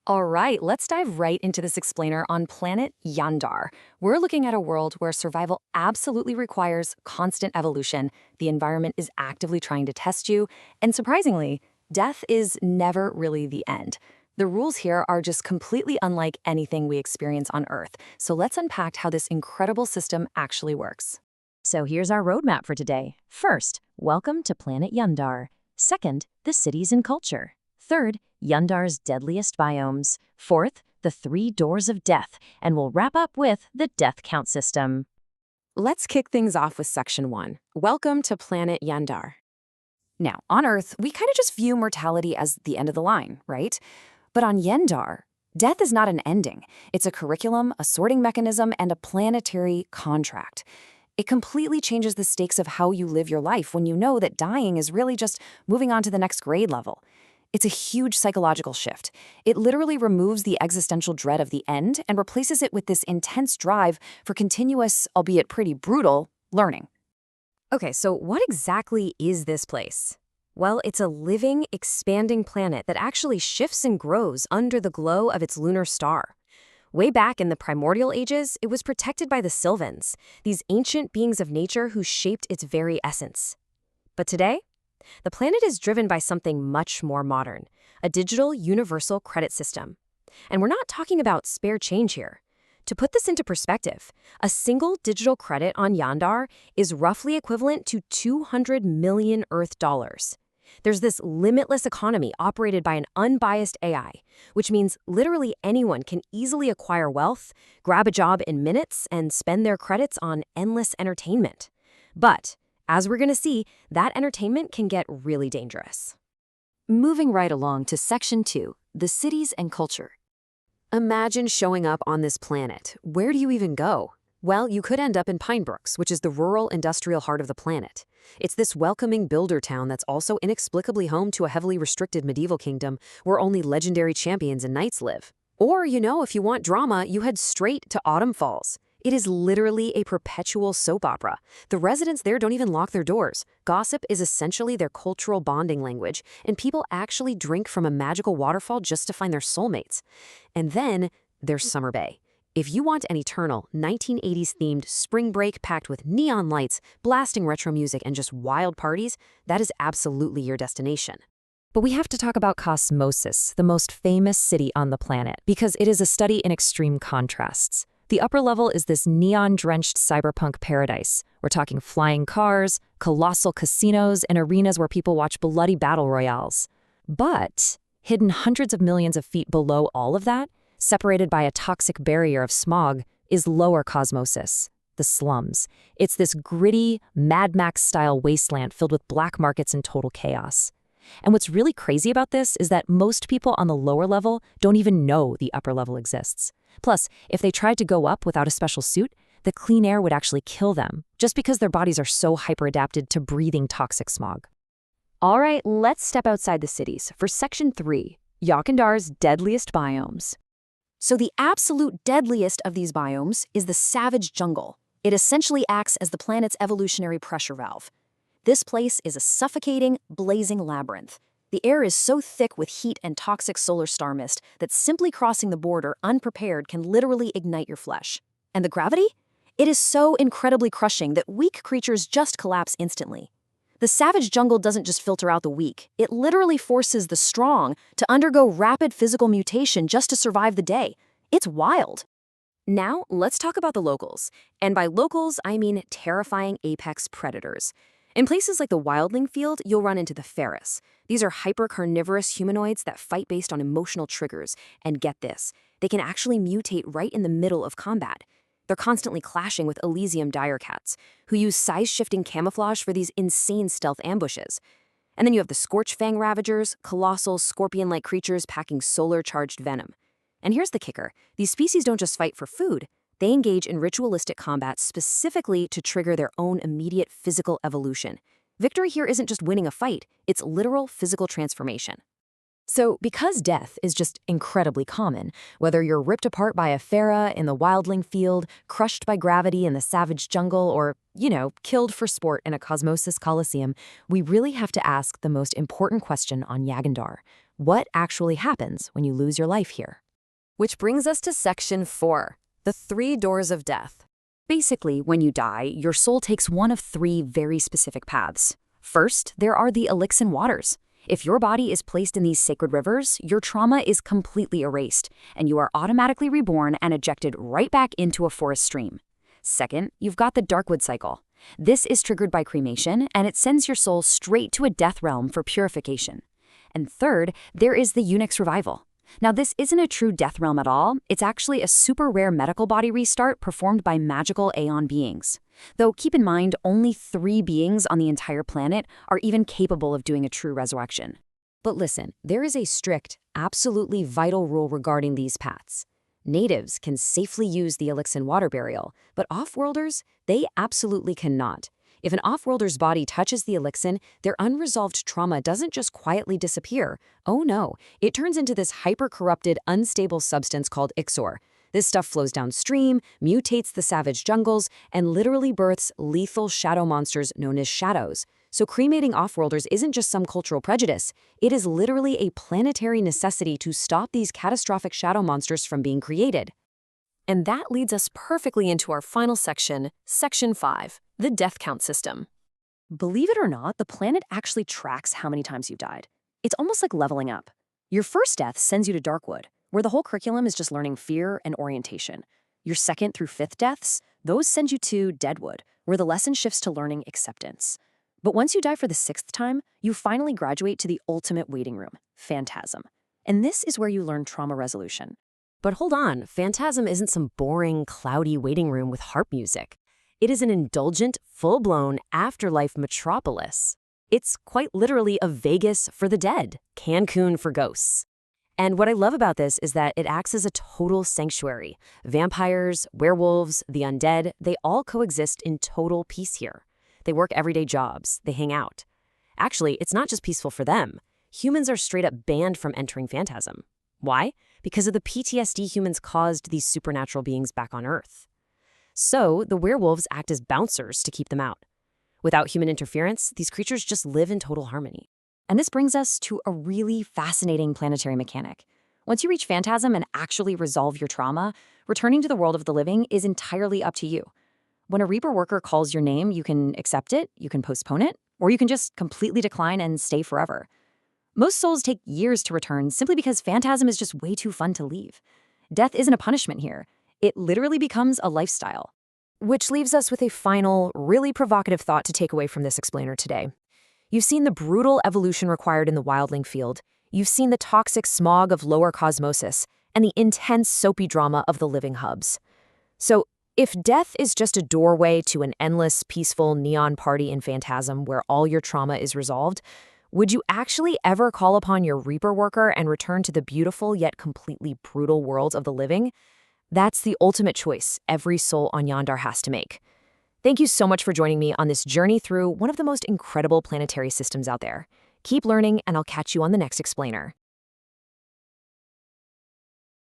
All right, let's dive right into this explainer on planet Yaenddarr. We're looking at a world where survival absolutely requires constant evolution. The environment is actively trying to test you, and surprisingly, death is never really the end. The rules here are just completely unlike anything we experience on Earth. So let's unpack how this incredible system actually works. So here's our roadmap for today. First, welcome to planet Yaenddarr. Second, the cities and culture. Third, Yaenddarr's deadliest biomes. Fourth, the 3 doors of death. And we'll wrap up with the death count system. Let's kick things off with Section 1. Welcome to planet Yaenddarr. Now, on Earth, we kind of just view mortality as the end of the line, right? But on Yaenddarr, death is not an ending. It's a curriculum, a sorting mechanism, and a planetary contract. It completely changes the stakes of how you live your life when you know that dying is really just moving on to the next grade level. It's a huge psychological shift. It literally removes the existential dread of the end and replaces it with this intense drive for continuous, albeit pretty brutal, learning. Okay, so what exactly is this place? Well, it's a living, expanding planet that actually shifts and grows under the glow of its lunar star. Way back in the primordial ages, it was protected by the Sylvans, these ancient beings of nature who shaped its very essence. But today, the planet is driven by something much more modern, a digital universal credit system. And we're not talking about spare change here. To put this into perspective, a single digital credit on Yaenddarr is roughly equivalent to 200 million Earth dollars. There's this limitless economy operated by an unbiased AI, which means literally anyone can easily acquire wealth, grab a job in minutes, and spend their credits on endless entertainment. But as we're going to see, that entertainment can get really dangerous. Moving right along to Section 2, the cities and culture. Imagine showing up on this planet. Where do you even go? Well, you could end up in Pinebrooks, which is the rural industrial heart of the planet. It's this welcoming builder town that's also inexplicably home to a heavily restricted medieval kingdom where only legendary champions and knights live. Or, if you want drama, you head straight to Autumn Falls. It is literally a perpetual soap opera. The residents there don't even lock their doors. Gossip is essentially their cultural bonding language, and people actually drink from a magical waterfall just to find their soulmates. And then there's Summer Bay. If you want an eternal 1980s-themed spring break packed with neon lights, blasting retro music, and just wild parties, that is absolutely your destination. But we have to talk about Cosmosis, the most famous city on the planet, because it is a study in extreme contrasts. The upper level is this neon-drenched cyberpunk paradise. We're talking flying cars, colossal casinos, and arenas where people watch bloody battle royales. But hidden hundreds of millions of feet below all of that, separated by a toxic barrier of smog, is lower Cosmosis, the slums. It's this gritty, Mad Max-style wasteland filled with black markets and total chaos. And what's really crazy about this is that most people on the lower level don't even know the upper level exists. Plus, if they tried to go up without a special suit, the clean air would actually kill them, just because their bodies are so hyper-adapted to breathing toxic smog. All right, let's step outside the cities for Section 3, Yaenddarr's deadliest biomes. So the absolute deadliest of these biomes is the savage jungle. It essentially acts as the planet's evolutionary pressure valve. This place is a suffocating, blazing labyrinth. The air is so thick with heat and toxic solar star mist that simply crossing the border unprepared can literally ignite your flesh. And the gravity? It is so incredibly crushing that weak creatures just collapse instantly. The savage jungle doesn't just filter out the weak. It literally forces the strong to undergo rapid physical mutation just to survive the day. It's wild. Now, let's talk about the locals. And by locals, I mean terrifying apex predators. In places like the wildling field, you'll run into the ferris. These are hyper-carnivorous humanoids that fight based on emotional triggers. And get this, they can actually mutate right in the middle of combat. They're constantly clashing with Elysium direcats, who use size-shifting camouflage for these insane stealth ambushes. And then you have the Scorchfang Ravagers, colossal scorpion-like creatures packing solar-charged venom. And here's the kicker. These species don't just fight for food. They engage in ritualistic combat specifically to trigger their own immediate physical evolution. Victory here isn't just winning a fight, it's literal physical transformation. So because death is just incredibly common, whether you're ripped apart by a Phara in the wildling field, crushed by gravity in the savage jungle, or, killed for sport in a Cosmosis Coliseum, we really have to ask the most important question on Yaenddarr. What actually happens when you lose your life here? Which brings us to Section 4, the 3 doors of death. Basically, when you die, your soul takes one of 3 very specific paths. First, there are the Elixir waters. If your body is placed in these sacred rivers, your trauma is completely erased, and you are automatically reborn and ejected right back into a forest stream. Second, you've got the Darkwood cycle. This is triggered by cremation, and it sends your soul straight to a death realm for purification. And third, there is the Eunuch's revival. Now, this isn't a true death realm at all. It's actually a super rare medical body restart performed by magical Aeon beings. Though keep in mind, only 3 beings on the entire planet are even capable of doing a true resurrection. But listen, there is a strict, absolutely vital rule regarding these paths. Natives can safely use the Elixir water burial, but off-worlders, they absolutely cannot. If an off-worlder's body touches the Elixir, their unresolved trauma doesn't just quietly disappear. Oh no, it turns into this hyper-corrupted, unstable substance called Ixor. This stuff flows downstream, mutates the savage jungles, and literally births lethal shadow monsters known as shadows. So cremating off-worlders isn't just some cultural prejudice. It is literally a planetary necessity to stop these catastrophic shadow monsters from being created. And that leads us perfectly into our final section, Section 5, the death count system. Believe it or not, the planet actually tracks how many times you've died. It's almost like leveling up. Your first death sends you to Darkwood, where the whole curriculum is just learning fear and orientation. Your 2nd through 5th deaths, those send you to Deadwood, where the lesson shifts to learning acceptance. But once you die for the 6th time, you finally graduate to the ultimate waiting room, Phantasm. And this is where you learn trauma resolution. But hold on, Phantasm isn't some boring, cloudy waiting room with harp music. It is an indulgent, full-blown afterlife metropolis. It's quite literally a Vegas for the dead, Cancun for ghosts. And what I love about this is that it acts as a total sanctuary. Vampires, werewolves, the undead, they all coexist in total peace here. They work everyday jobs, they hang out. Actually, it's not just peaceful for them. Humans are straight up banned from entering Phantasm. Why? Because of the PTSD humans caused these supernatural beings back on Earth. So, the werewolves act as bouncers to keep them out. Without human interference, these creatures just live in total harmony. And this brings us to a really fascinating planetary mechanic. Once you reach Phantasm and actually resolve your trauma, returning to the world of the living is entirely up to you. When a Reaper worker calls your name, you can accept it, you can postpone it, or you can just completely decline and stay forever. Most souls take years to return simply because Phantasm is just way too fun to leave. Death isn't a punishment here. It literally becomes a lifestyle. Which leaves us with a final, really provocative thought to take away from this explainer today. You've seen the brutal evolution required in the wildling field. You've seen the toxic smog of lower cosmosis and the intense soapy drama of the living hubs. So, if death is just a doorway to an endless, peaceful neon party in Phantasm where all your trauma is resolved, would you actually ever call upon your Reaper worker and return to the beautiful yet completely brutal world of the living? That's the ultimate choice every soul on Yaenddarr has to make. Thank you so much for joining me on this journey through one of the most incredible planetary systems out there. Keep learning, and I'll catch you on the next explainer.